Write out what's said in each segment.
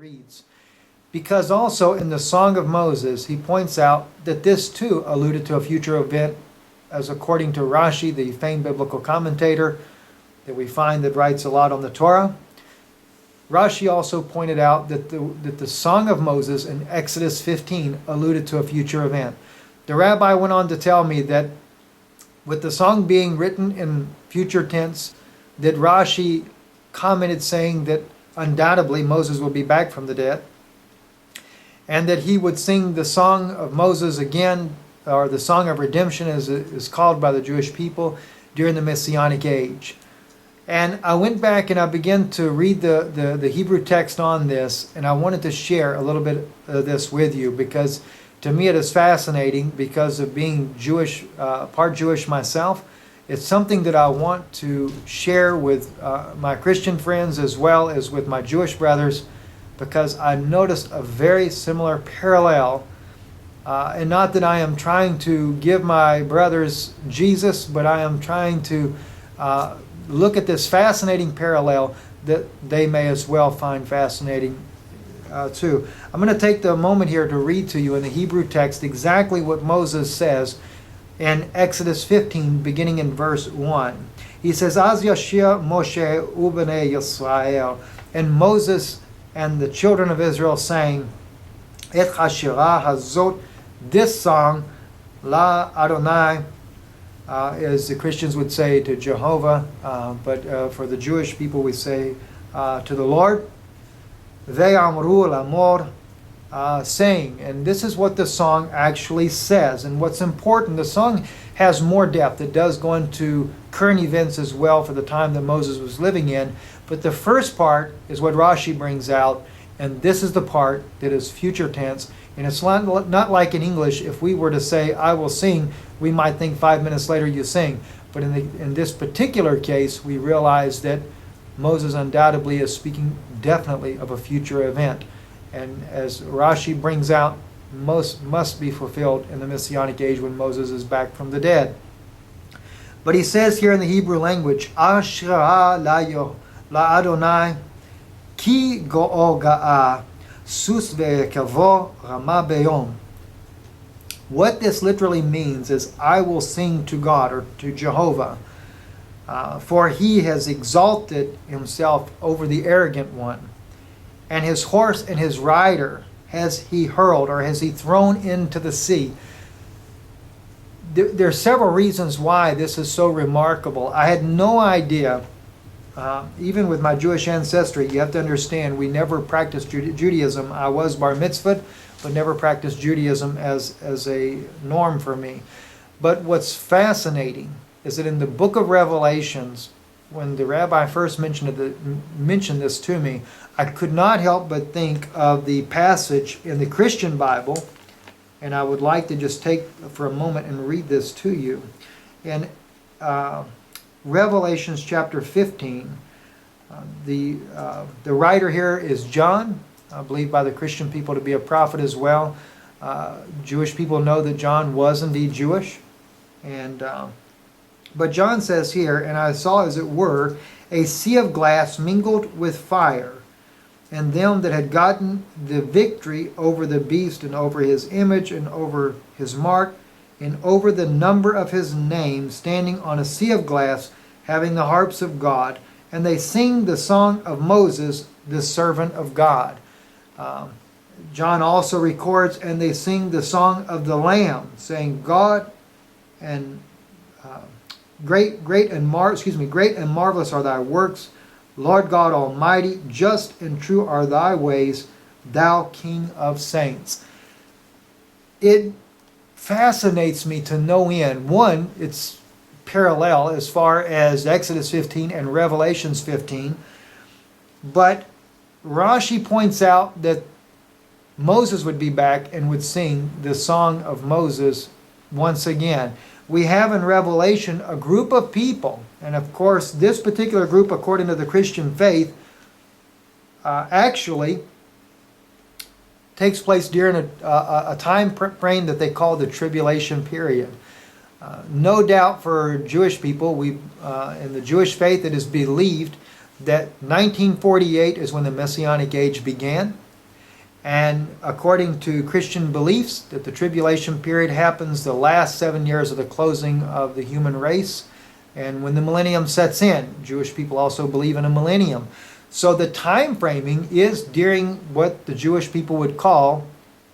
Suph-Reeds. Because also in the Song of Moses, he points out that this too alluded to a future event, as according to Rashi, the famed biblical commentator that we find that writes a lot on the Torah. Rashi also pointed out that the Song of Moses in Exodus 15 alluded to a future event. The rabbi went on to tell me that with the song being written in future tense, that Rashi commented saying that undoubtedly Moses will be back from the dead, and that he would sing the Song of Moses again, or the Song of Redemption as it is called by the Jewish people, during the Messianic age. And I went back and I began to read the Hebrew text on this, and I wanted to share a little bit of this with you, because to me it is fascinating because of being Jewish, part Jewish myself. It's something that I want to share with my Christian friends as well as with my Jewish brothers, because I noticed a very similar parallel. And not that I am trying to give my brothers Jesus, but I am trying to look at this fascinating parallel that they may as well find fascinating too. I'm going to take the moment here to read to you in the Hebrew text exactly what Moses says in Exodus 15, beginning in verse 1. He says, Az Yashir Moshe Ubnei Yisrael. And Moses and the children of Israel sang, Et Hashirah Hazot, this song, La Adonai, as the Christians would say to Jehovah, but for the Jewish people we say to the Lord. Ve'amru l'amor, saying, and this is what the song actually says. And what's important, the song has more depth. It does go into current events as well for the time that Moses was living in. But the first part is what Rashi brings out, and this is the part that is future tense. And it's not like in English, if we were to say, I will sing, we might think 5 minutes later you sing. But in this particular case, we realize that Moses undoubtedly is speaking definitely of a future event. And as Rashi brings out, most must be fulfilled in the Messianic age when Moses is back from the dead. But he says here in the Hebrew language, Ashrah la Adonai, ki go'o ga'a, sus ve'ekavo rama beyom. What this literally means is, I will sing to God, or to Jehovah, for he has exalted himself over the arrogant one, and his horse and his rider has he hurled, or has he thrown into the sea. There are several reasons why this is so remarkable. I had no idea, even with my Jewish ancestry, you have to understand, we never practiced Judaism. I was bar mitzvahed, but never practiced Judaism as a norm for me. But what's fascinating is that in the book of Revelations, when the rabbi first mentioned this to me, I could not help but think of the passage in the Christian Bible, and I would like to just take for a moment and read this to you. In Revelations chapter 15, the writer here is John, I believe by the Christian people to be a prophet as well. Jewish people know that John was indeed Jewish. But John says here, and I saw as it were a sea of glass mingled with fire, and them that had gotten the victory over the beast, and over his image, and over his mark, and over the number of his name, standing on a sea of glass, having the harps of God. And they sing the song of Moses, the servant of God. John also records, and they sing the song of the Lamb, saying, God and great and marvelous are thy works, Lord God Almighty. Just and true are thy ways, thou King of saints. It fascinates me to no end. One, it's parallel as far as Exodus 15 and Revelations 15, but Rashi points out that Moses would be back and would sing the song of Moses once again. We have in Revelation a group of people, and of course this particular group, according to the Christian faith, actually takes place during a time frame that they call the tribulation period. No doubt for Jewish people, in the Jewish faith it is believed that 1948 is when the Messianic age began, And according to Christian beliefs, that the tribulation period happens the last 7 years of the closing of the human race. And when the millennium sets in, Jewish people also believe in a millennium. So the time framing is during what the Jewish people would call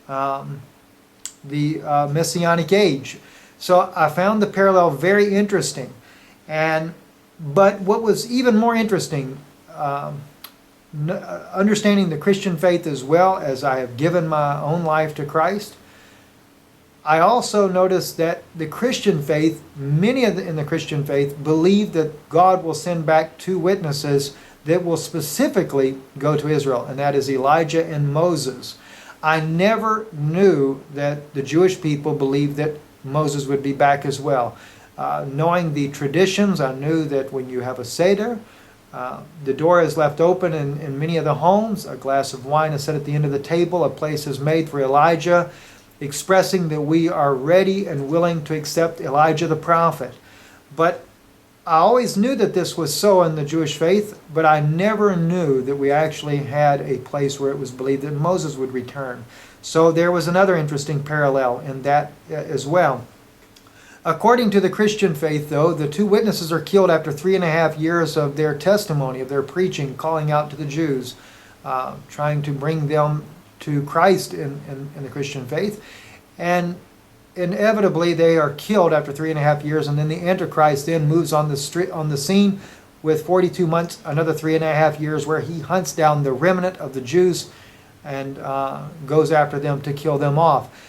the Messianic age. So I found the parallel very interesting. But what was even more interesting, understanding the Christian faith as well as I have given my own life to Christ, I also noticed that the Christian faith, many in the Christian faith, believe that God will send back two witnesses that will specifically go to Israel, and that is Elijah and Moses. I never knew that the Jewish people believed that Moses would be back as well. Knowing the traditions, I knew that when you have a Seder, the door is left open in many of the homes. A glass of wine is set at the end of the table. A place is made for Elijah, expressing that we are ready and willing to accept Elijah the prophet. But I always knew that this was so in the Jewish faith, but I never knew that we actually had a place where it was believed that Moses would return. So there was another interesting parallel in that as well. According to the Christian faith, though, the two witnesses are killed after 3.5 years of their testimony, of their preaching, calling out to the Jews, trying to bring them to Christ in the Christian faith. And inevitably, they are killed after 3.5 years, and then the Antichrist then moves on the scene with 42 months, another 3.5 years, where he hunts down the remnant of the Jews and goes after them to kill them off.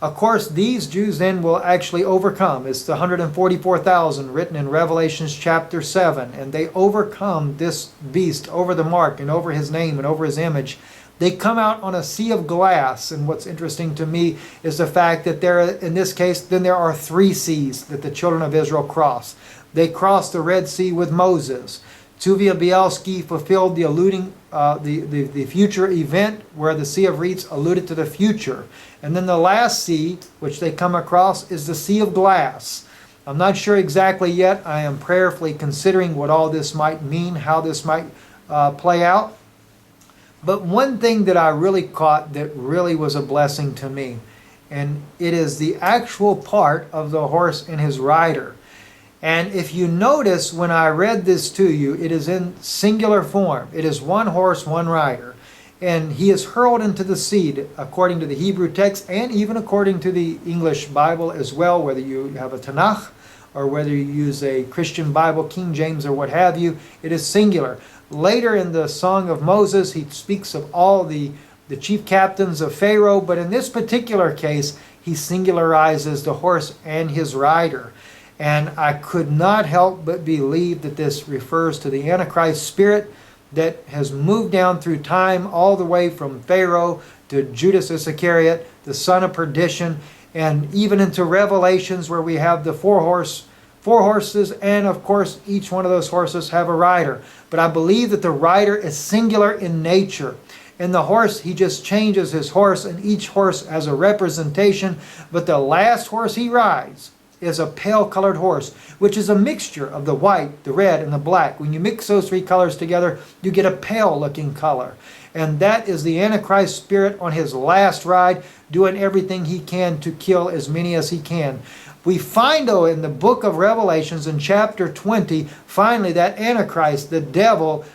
Of course, these Jews then will actually overcome. It's the 144,000 written in Revelations chapter 7. And they overcome this beast over the mark and over his name and over his image. They come out on a sea of glass. And what's interesting to me is the fact that in this case, then there are 3 seas that the children of Israel cross. They crossed the Red Sea with Moses. Tuvia Bielski fulfilled the future event where the Sea of Reeds alluded to the future. And then the last sea, which they come across, is the Sea of Glass. I'm not sure exactly yet. I am prayerfully considering what all this might mean, how this might play out. But one thing that I really caught that really was a blessing to me, and it is the actual part of the horse and his rider. And if you notice when I read this to you, it is in singular form. It is one horse, one rider. And he is hurled into the sea, according to the Hebrew text, and even according to the English Bible as well, whether you have a Tanakh or whether you use a Christian Bible, King James or what have you, it is singular. Later in the Song of Moses, he speaks of all the chief captains of Pharaoh, but in this particular case, he singularizes the horse and his rider. And I could not help but believe that this refers to the Antichrist spirit that has moved down through time all the way from Pharaoh to Judas Iscariot, the son of perdition, and even into Revelations where we have the four horses, and of course each one of those horses have a rider. But I believe that the rider is singular in nature. And the horse, he just changes his horse, and each horse has a representation. But the last horse he rides is a pale-colored horse, which is a mixture of the white, the red, and the black. When you mix those 3 colors together, you get a pale-looking color. And that is the Antichrist spirit on his last ride, doing everything he can to kill as many as he can. We find, though, in the book of Revelations, in chapter 20, finally that Antichrist, the devil,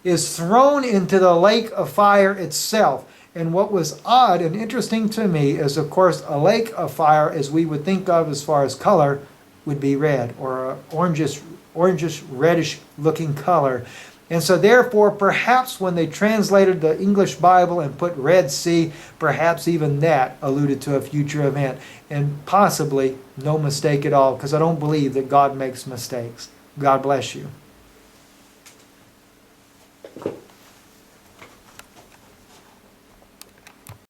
is thrown into the lake of fire itself. And what was odd and interesting to me is, of course, a lake of fire, as we would think of as far as color, would be red, or an orangish reddish looking color. And so therefore, perhaps when they translated the English Bible and put Red Sea, perhaps even that alluded to a future event. And possibly no mistake at all, because I don't believe that God makes mistakes. God bless you.